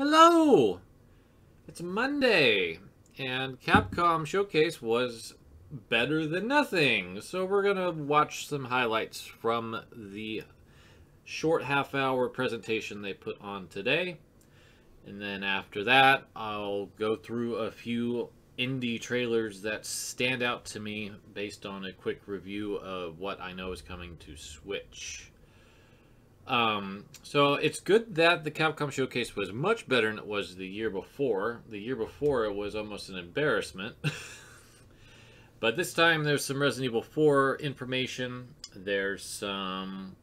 Hello! It's Monday, and Capcom Showcase was better than nothing. So we're gonna watch some highlights from the short half-hour presentation they put on today. And then after that, I'll go through a few indie trailers that stand out to me based on a quick review of what I know is coming to Switch. So it's good that the Capcom Showcase was much better than it was the year before. The year before, it was almost an embarrassment. But this time, there's some Resident Evil 4 information. There's some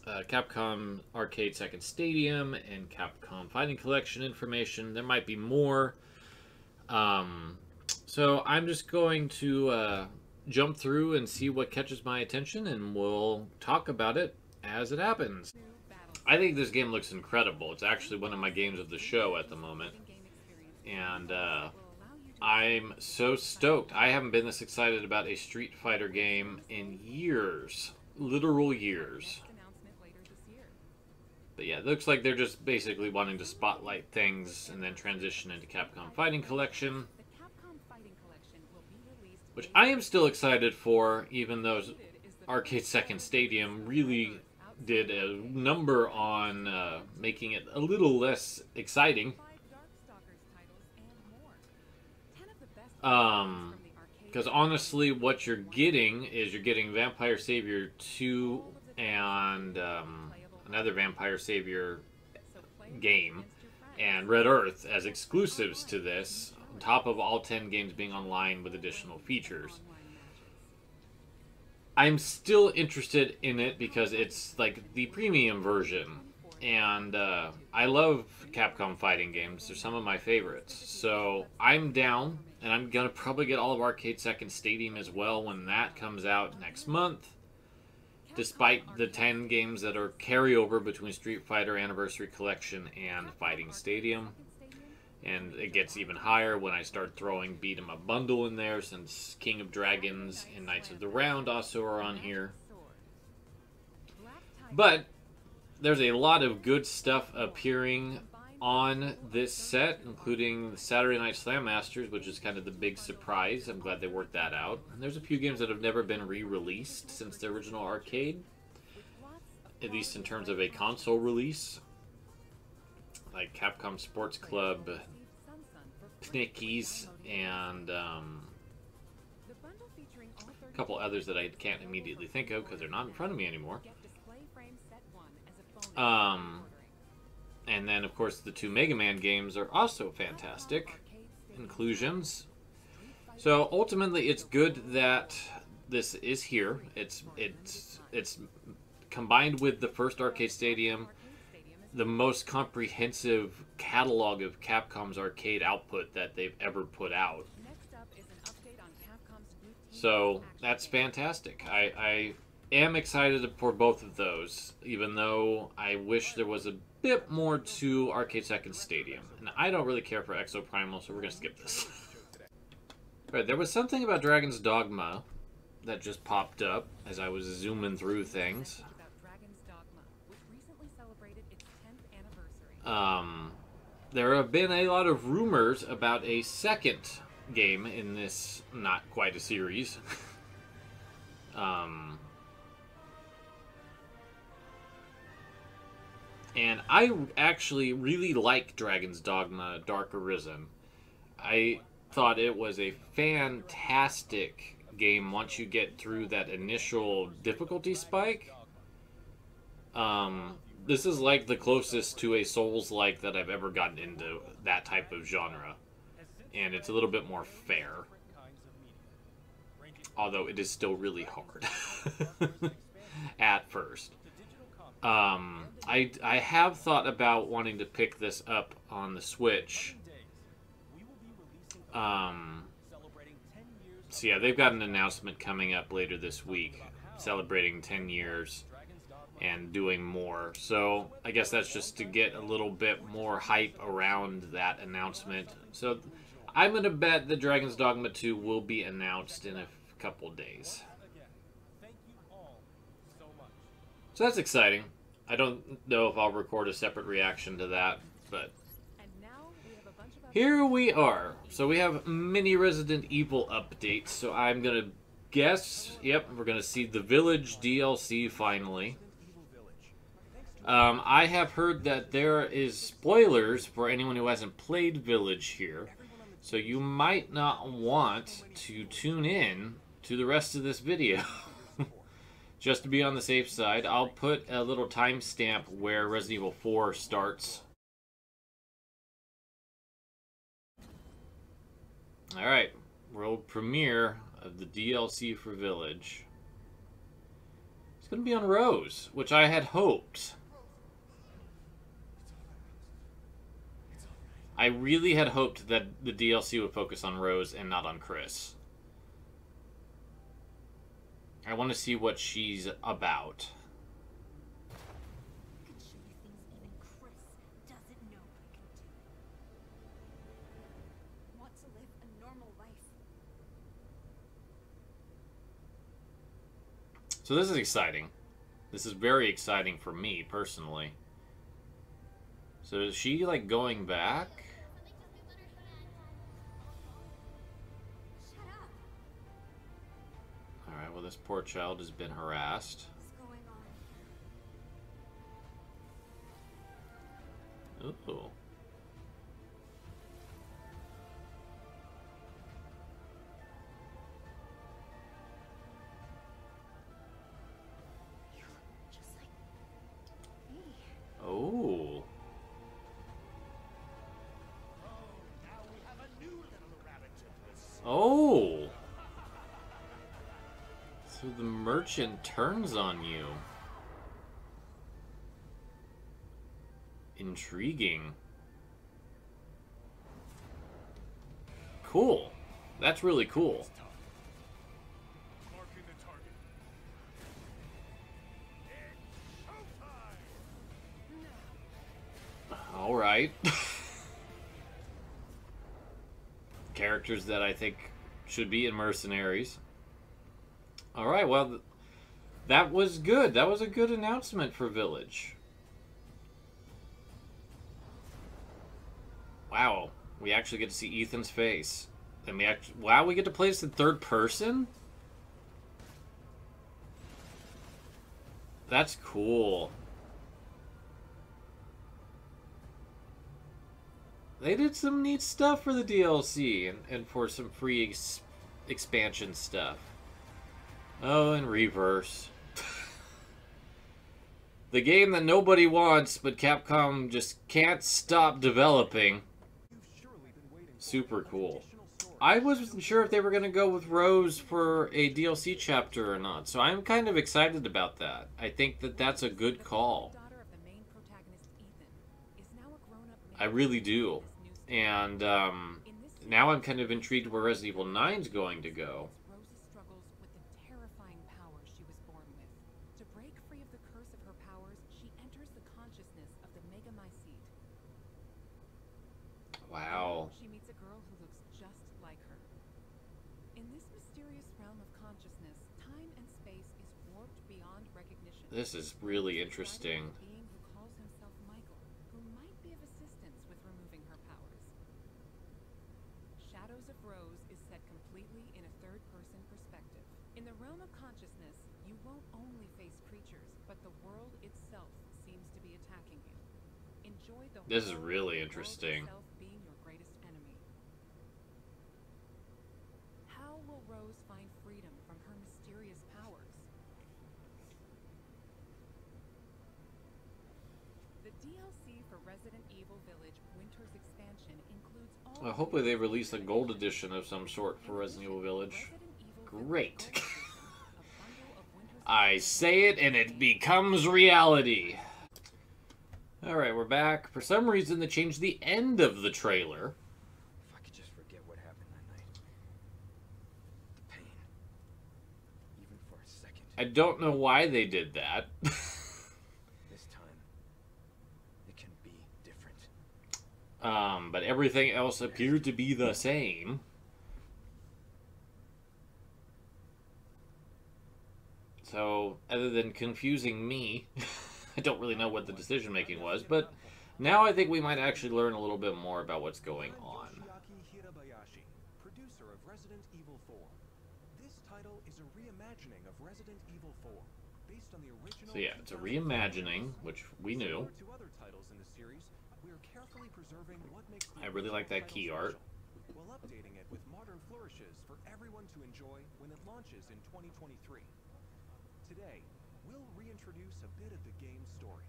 Capcom Arcade Second Stadium and Capcom Fighting Collection information. There might be more. So I'm just going to jump through and see what catches my attention, and we'll talk about it as it happens. I think this game looks incredible. It's actually one of my games of the show at the moment. And I'm so stoked. I haven't been this excited about a Street Fighter game in years. Literal years. But yeah, it looks like they're just basically wanting to spotlight things and then transition into Capcom Fighting Collection. Which I am still excited for, even though Arcade Second Stadium really did a number on making it a little less exciting. Because honestly, what you're getting is you're getting Vampire Savior 2 and another Vampire Savior game and Red Earth as exclusives to this, on top of all 10 games being online with additional features. I'm still interested in it because it's like the premium version, and I love Capcom fighting games. They're some of my favorites, so I'm down, and I'm gonna probably get all of Arcade Second Stadium as well when that comes out next month, despite the 10 games that are carryover between Street Fighter Anniversary Collection and Fighting Stadium. And it gets even higher when I start throwing Beat 'em Up Bundle in there, since King of Dragons and Knights of the Round also are on here. But there's a lot of good stuff appearing on this set, including the Saturday Night Slam Masters, which is kind of the big surprise. I'm glad they worked that out. And there's a few games that have never been re-released since the original arcade, at least in terms of a console release, like Capcom Sports Club, Pnickies, and a couple others that I can't immediately think of because they're not in front of me anymore. And then, of course, the two Mega Man games are also fantastic inclusions. So ultimately, it's good that this is here. It's combined with the first Arcade Stadium, the most comprehensive catalog of Capcom's arcade output that they've ever put out. So that's fantastic. I am excited for both of those, even though I wish there was a bit more to Arcade Second Stadium. And I don't really care for Exo Primal, so we're going to skip this. Right, there was something about Dragon's Dogma that just popped up as I was zooming through things. There have been a lot of rumors about a second game in this, not quite a series. And I actually really like Dragon's Dogma Dark Arisen. I thought it was a fantastic game once you get through that initial difficulty spike. This is like the closest to a Souls-like that I've ever gotten into that type of genre. And it's a little bit more fair. Although it is still really hard. At first. I have thought about wanting to pick this up on the Switch. So yeah, they've got an announcement coming up later this week. Celebrating 10 years. And doing more. So I guess that's just to get a little bit more hype around that announcement. So I'm going to bet that Dragon's Dogma 2 will be announced in a couple days. So that's exciting. I don't know if I'll record a separate reaction to that, but Here we are. So we have mini Resident Evil updates. So I'm going to guess, yep, we're going to see the Village DLC finally. I have heard that there is spoilers for anyone who hasn't played Village here. So you might not want to tune in to the rest of this video. Just to be on the safe side, I'll put a little timestamp where Resident Evil 4 starts. Alright, world premiere of the DLC for Village. It's going to be on Rose, which I had hoped. I really had hoped that the DLC would focus on Rose and not on Chris. I want to see what she's about. So this is exciting. This is very exciting for me, personally. So is she, like, going back? Alright, well, this poor child has been harassed. Ooh. Oh. Oh. So the merchant turns on you. Intriguing. Cool. That's really cool. All right. Characters that I think should be in Mercenaries. All right, well, that was good. That was a good announcement for Village. Wow, we actually get to see Ethan's face. And wow, we get to play this in third person? That's cool. They did some neat stuff for the DLC and for some free expansion stuff. Oh, and Reverse. The game that nobody wants, but Capcom just can't stop developing. Super cool. I wasn't sure if they were going to go with Rose for a DLC chapter or not, so I'm kind of excited about that. I think that that's a good call. I really do. And now I'm kind of intrigued where Resident Evil 9's going to go. Wow. She meets a girl who looks just like her. In this mysterious realm of consciousness, time and space is warped beyond recognition. This is really interesting. Being who calls himself Michael, who might be of assistance with removing her powers. Shadows of Rose is set completely in a third-person perspective. In the realm of consciousness, you won't only face creatures, but the world itself seems to be attacking you. Enjoy the This is really interesting. being your greatest enemy. How will Rose find freedom from her mysterious powers? The DLC for Resident Evil Village Winter's Expansion includes all... Well, hopefully they release a gold edition of some sort for Resident Evil Village. Great. I say it and it becomes reality. Alright, we're back. For some reason, they changed the end of the trailer. If I could just forget what happened that night. The pain. Even for a second. I don't know why they did that. This time, it can be different. But everything else appeared to be the same. So, other than confusing me, I don't really know what the decision-making was, but Now I think we might actually learn a little bit more about what's going on. Producer of Resident Evil 4. This title is a reimagining of Resident Evil 4, based on the original. So yeah, it's a reimagining, which we knew. To other titles in the series, we are carefully preserving what makes I really like that key art. while updating it with modern flourishes for everyone to enjoy when it launches in 2023. Today, we'll reintroduce a bit of the game's story.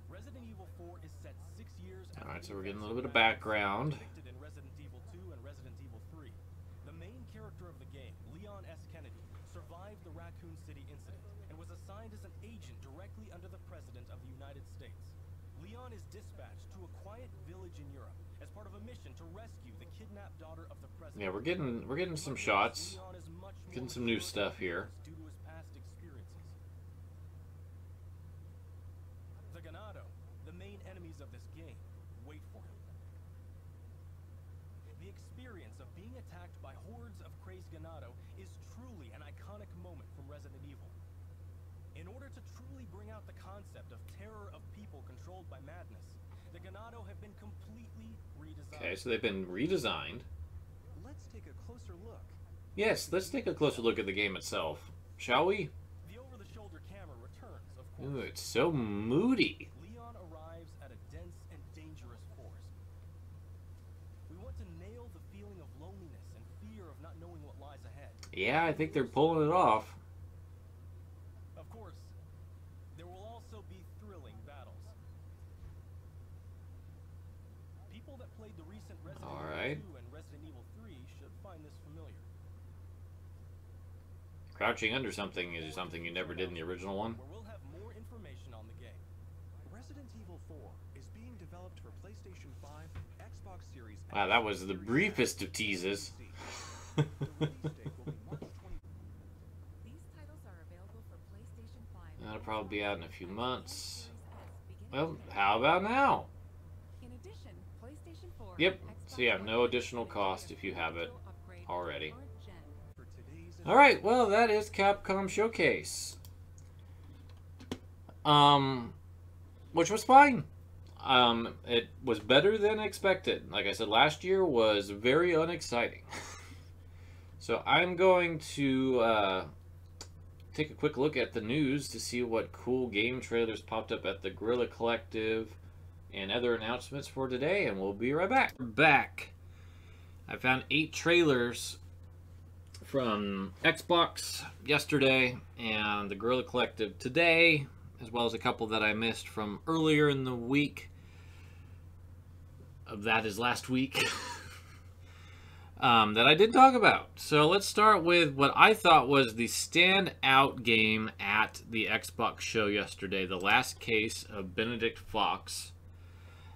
Resident Evil 4 is set 6 years after Alright, so the we're getting a events little bit of of background. depicted in Resident Evil 2 and Resident Evil 3. The main character of the game, Leon S. Kennedy, survived the Raccoon City incident and was assigned as an agent directly under the President of the United States. Leon is dispatched to a quiet village in Europe as part of a mission to rescue the kidnapped daughter of the President. Yeah, we're getting some shots. Leon is much more Getting some new mature stuff here. due to his past experiences. The Ganado, the main enemies of this game, wait for him. The experience of being attacked by hordes of crazed Ganado is truly an iconic moment from Resident Evil. In order to truly bring out the concept of terror of people controlled by madness, the Ganado have been completely redesigned. Okay, so they've been redesigned. Let's take a closer look. Yes, let's take a closer look at the game itself, shall we? The over-the-shoulder camera returns, of Ooh, course. it's so moody. Leon arrives at a dense and dangerous forest. We want to nail the feeling of loneliness and fear of not knowing what lies ahead. Yeah, I think they're pulling it off. Of course, there will also be thrilling battles. People that played the recent Resident All Evil right. 2 and Resident Evil 3 should find this familiar. Crouching under something is something you never did in the original one. Where we'll have more information on the game. Resident Evil 4 is being developed for PlayStation 5, Xbox Series X, Wow, that was the Series briefest S, of teases. and PC. The release date will be March 20. These titles are available for PlayStation 5. That'll probably be out in a few months. Series S beginning Well, today. how about now? In addition, PlayStation 4, Yep. Xbox So yeah, One, no additional and cost Nintendo if you have it will upgrade already. to current gen. For today's Alright, well, that is Capcom Showcase. Which was fine. It was better than expected. Like I said, last year was very unexciting. So I'm going to take a quick look at the news to see what cool game trailers popped up at the Guerrilla Collective and other announcements for today, and we'll be right back. We're back. I found 8 trailers from Xbox yesterday and the Guerrilla Collective today, as well as a couple that I missed from earlier in the week. That is last week. That I did talk about. So let's start with what I thought was the standout game at the Xbox show yesterday, The Last Case of Benedict Fox.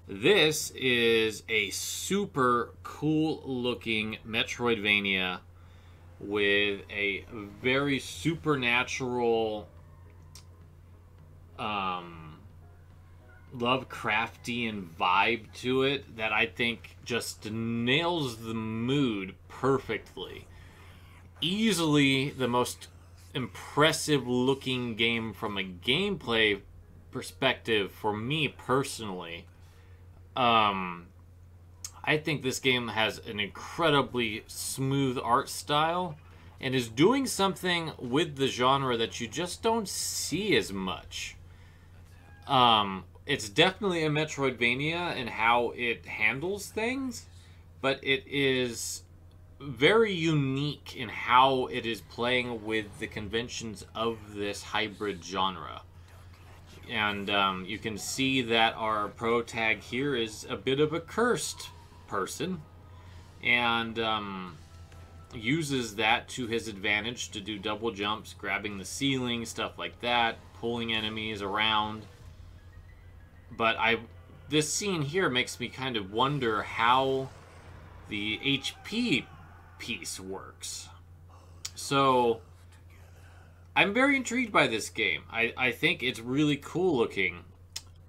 This is a super cool looking Metroidvania with a very supernatural, Lovecraftian vibe to it that I think just nails the mood perfectly. Easily the most impressive looking game from a gameplay perspective for me personally. I think this game has an incredibly smooth art style and is doing something with the genre that you just don't see as much. It's definitely a Metroidvania in how it handles things, but it is very unique in how it is playing with the conventions of this hybrid genre. And you can see that our pro tag here is a bit of a cursed person, and uses that to his advantage to do double jumps, grabbing the ceiling, stuff like that, pulling enemies around. But this scene here makes me kind of wonder how the HP piece works. So I'm very intrigued by this game. I think it's really cool looking.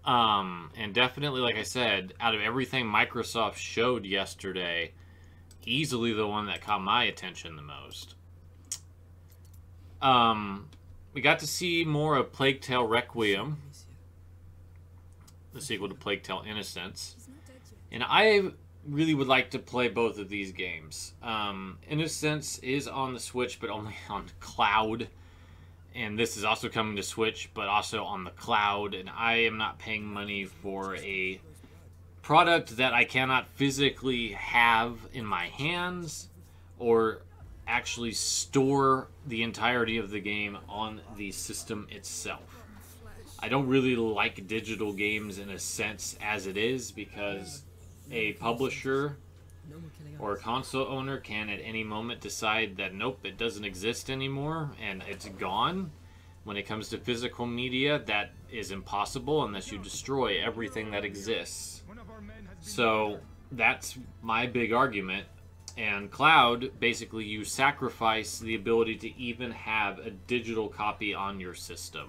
And definitely, like I said, out of everything Microsoft showed yesterday, easily the one that caught my attention the most. We got to see more of Plague Tale Requiem. the sequel to Plague Tale Innocence. And I really would like to play both of these games. Innocence is on the Switch, but only on cloud. And this is also coming to Switch, but also on the cloud. And I am not paying money for a product that I cannot physically have in my hands or actually store the entirety of the game on the system itself. I don't really like digital games in a sense as it is, because a publisher or a console owner can at any moment decide that nope, it doesn't exist anymore and it's gone. When it comes to physical media, that is impossible unless you destroy everything that exists. So that's my big argument. And cloud, basically you sacrifice the ability to even have a digital copy on your system.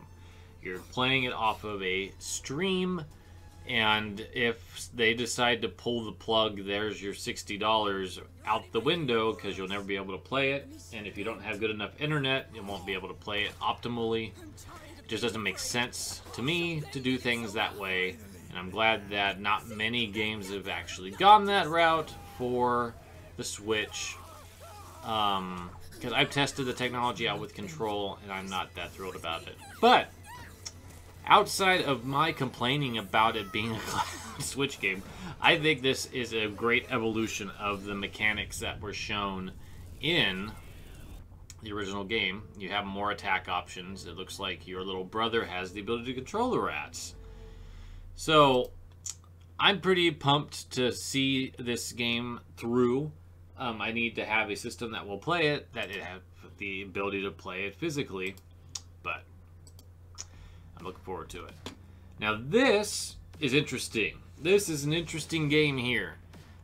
You're playing it off of a stream, and if they decide to pull the plug, there's your $60 out the window, because you'll never be able to play it. And if you don't have good enough internet, you won't be able to play it optimally. It just doesn't make sense to me to do things that way. And I'm glad that not many games have actually gone that route for the Switch. Because I've tested the technology out with Control, and I'm not that thrilled about it. But outside of my complaining about it being a cloud Switch game, I think this is a great evolution of the mechanics that were shown in the original game. You have more attack options. It looks like your little brother has the ability to control the rats. So I'm pretty pumped to see this game through. I need to have a system that will play it, that it has the ability to play it physically, but I'm looking forward to it. Now this is interesting. This is an interesting game here.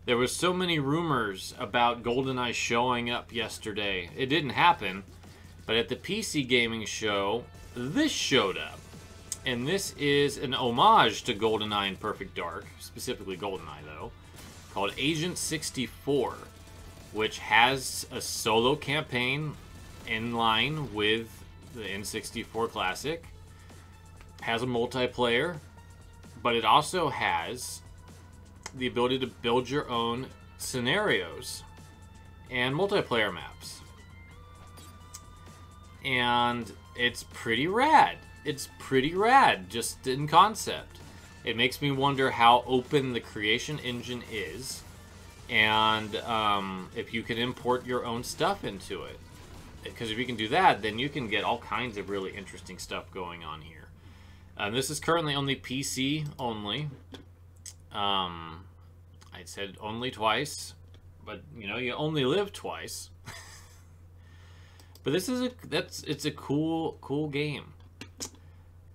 There was so many rumors about GoldenEye showing up yesterday. It didn't happen, but at the PC gaming show, this showed up. And this is an homage to GoldenEye and Perfect Dark, specifically GoldenEye though, called Agent 64, which has a solo campaign in line with the N64 classic. Has a multiplayer, but it also has the ability to build your own scenarios and multiplayer maps. And it's pretty rad. It's pretty rad, just in concept. It makes me wonder how open the creation engine is, and if you can import your own stuff into it. Because if you can do that, then you can get all kinds of really interesting stuff going on here. This is currently only PC only. I said only twice, but you know, you only live twice. But this is it's a cool game.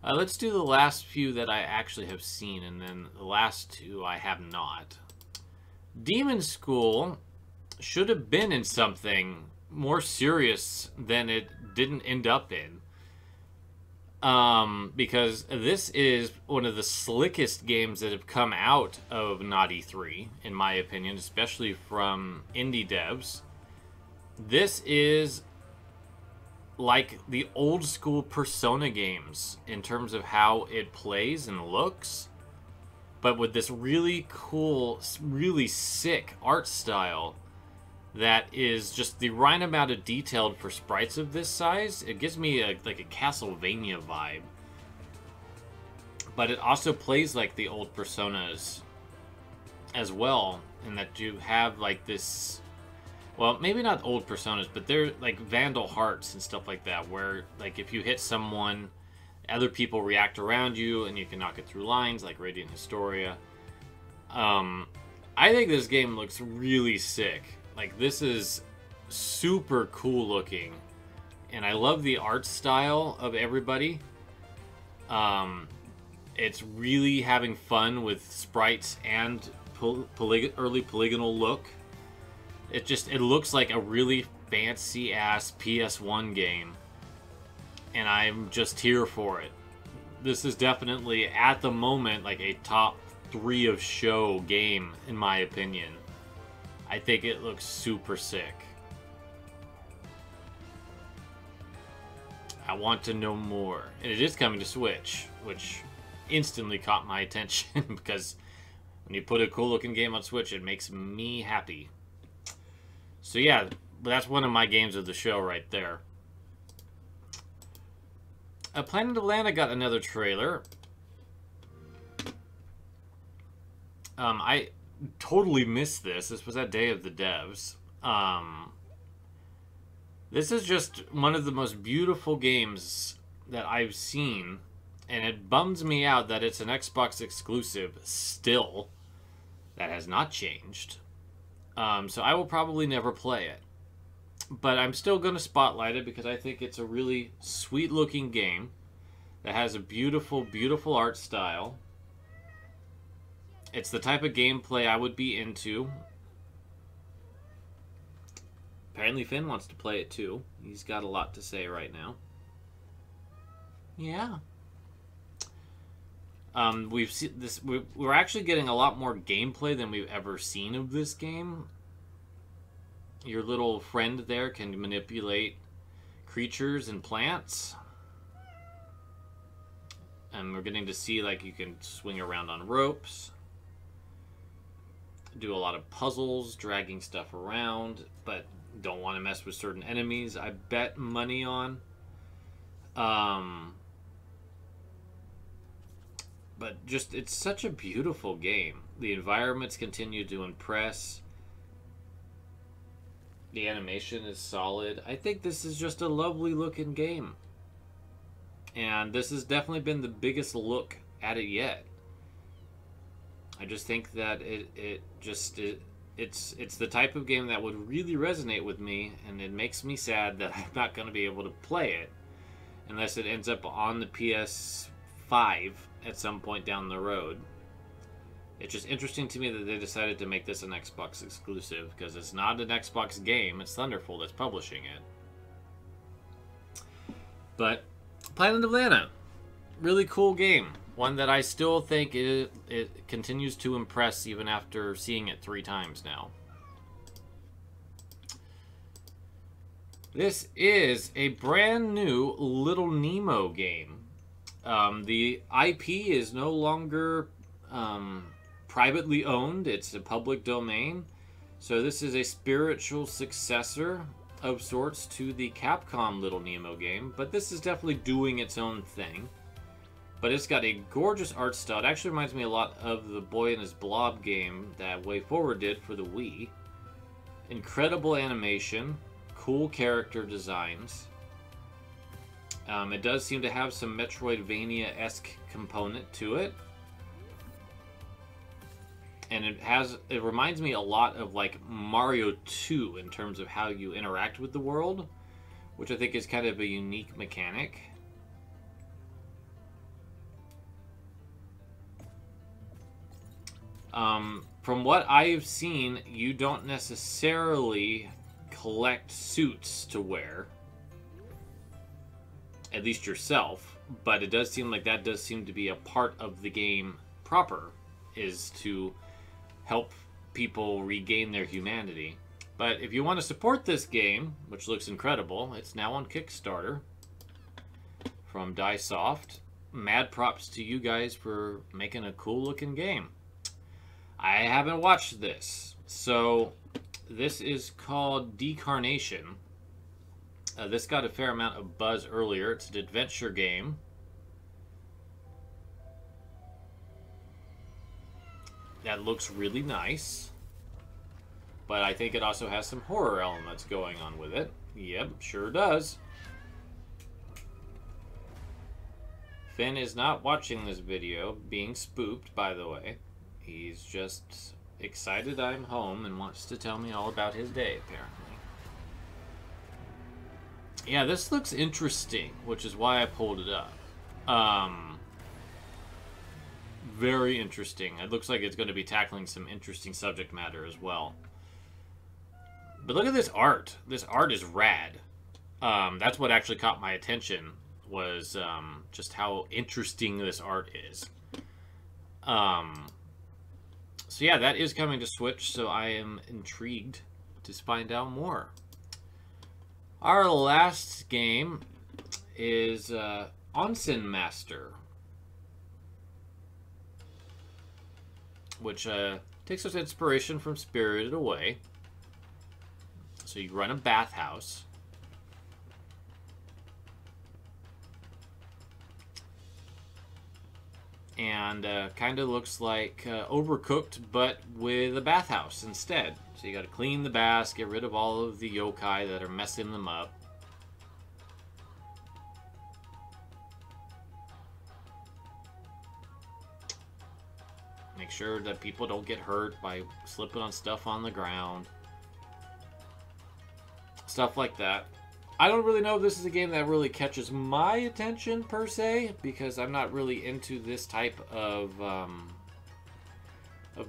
Let's do the last few that I actually have seen, and then the last two I have not. Demonschool should have been in something more serious than it didn't end up in. Because this is one of the slickest games that have come out of Naughty 3, in my opinion, especially from indie devs. This is like the old school Persona games in terms of how it plays and looks, but with this really cool, really sick art style that is just the right amount of detailed for sprites of this size. It gives me like a Castlevania vibe, but it also plays like the old Personas as well, in that you have like this, well, maybe not old Personas, but they're like Vandal Hearts and stuff like that, where like if you hit someone, other people react around you and you can knock it through lines, like Radiant Historia. I think this game looks really sick. Like, this is super cool looking, and I love the art style of everybody. It's really having fun with sprites and early polygonal look. It looks like a really fancy ass PS1 game, and I'm just here for it. This is definitely at the moment like a top 3 of show game, in my opinion. I think it looks super sick. I want to know more. And it is coming to Switch, which instantly caught my attention because when you put a cool looking game on Switch, it makes me happy. So yeah, that's one of my games of the show right there. Planet of Lana got another trailer. I totally missed this. This was that Day of the Devs. This is just one of the most beautiful games that I've seen, and it bums me out that it's an Xbox exclusive still. That has not changed. So I will probably never play it. But I'm still going to spotlight it because I think it's a really sweet looking game that has a beautiful, beautiful art style. It's the type of gameplay I would be into. Apparently Finn wants to play it too. He's got a lot to say right now. Yeah. We've seen this. We're actually getting a lot more gameplay than we've ever seen of this game. Your little friend there can manipulate creatures and plants. And we're getting to see, like, you can swing around on ropes. Do a lot of puzzles, dragging stuff around, but don't want to mess with certain enemies. I bet money on. But just, it's such a beautiful game. The environments continue to impress. The animation is solid. I think this is just a lovely looking game. And this has definitely been the biggest look at it yet. I just think that it's the type of game that would really resonate with me, and it makes me sad that I'm not going to be able to play it unless it ends up on the PS5 at some point down the road. It's just interesting to me that they decided to make this an Xbox exclusive, because it's not an Xbox game, it's Thunderful that's publishing it. But Planet of Lana, really cool game. One that I still think it continues to impress even after seeing it 3 times now. This is a brand new Little Nemo game. The IP is no longer privately owned. It's a public domain. So this is a spiritual successor of sorts to the Capcom Little Nemo game. But this is definitely doing its own thing. But it's got a gorgeous art style. It actually reminds me a lot of the Boy and His Blob game that WayForward did for the Wii. Incredible animation. Cool character designs. It does seem to have some Metroidvania-esque component to it. And it reminds me a lot of like Mario 2 in terms of how you interact with the world, which I think is kind of a unique mechanic. From what I've seen, you don't necessarily collect suits to wear. At least yourself. But it does seem like that does seem to be a part of the game proper, is to help people regain their humanity. But if you want to support this game, which looks incredible, it's now on Kickstarter from Diesoft. Mad props to you guys for making a cool looking game. I haven't watched this. So this is called Decarnation. This got a fair amount of buzz earlier. It's an adventure game. That looks really nice. But I think it also has some horror elements going on with it. Yep, sure does. Finn is not watching this video, being spooked, by the way. He's just excited I'm home and wants to tell me all about his day, apparently. Yeah, this looks interesting, which is why I pulled it up. Very interesting. It looks like it's going to be tackling some interesting subject matter as well. But look at this art. This art is rad. That's what actually caught my attention, was just how interesting this art is. So yeah, that is coming to Switch, so I am intrigued to find out more. Our last game is Onsen Master. which takes us inspiration from Spirited Away. So you run a bathhouse. And kind of looks like Overcooked, but with a bathhouse instead. So you got to clean the baths, get rid of all of the yokai that are messing them up. Make sure that people don't get hurt by slipping on stuff on the ground. Stuff like that. I don't really know if this is a game that really catches my attention per se, because I'm not really into this type of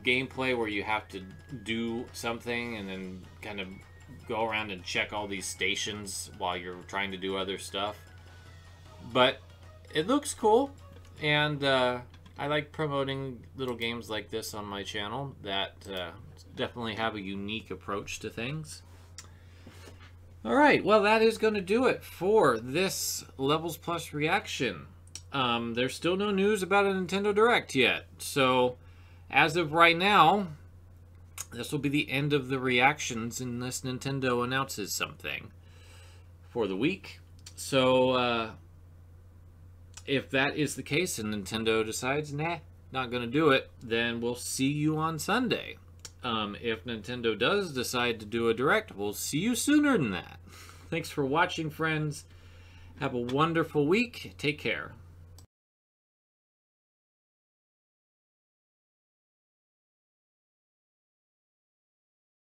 gameplay where you have to do something and then kind of go around and check all these stations while you're trying to do other stuff. But it looks cool, and I like promoting little games like this on my channel that definitely have a unique approach to things. Alright, well that is going to do it for this Levels Plus reaction. There's still no news about a Nintendo Direct yet, so as of right now, this will be the end of the reactions unless Nintendo announces something for the week. So, if that is the case and Nintendo decides, nah, not going to do it, then we'll see you on Sunday. If Nintendo does decide to do a Direct, we'll see you sooner than that. Thanks for watching, friends. Have a wonderful week. Take care.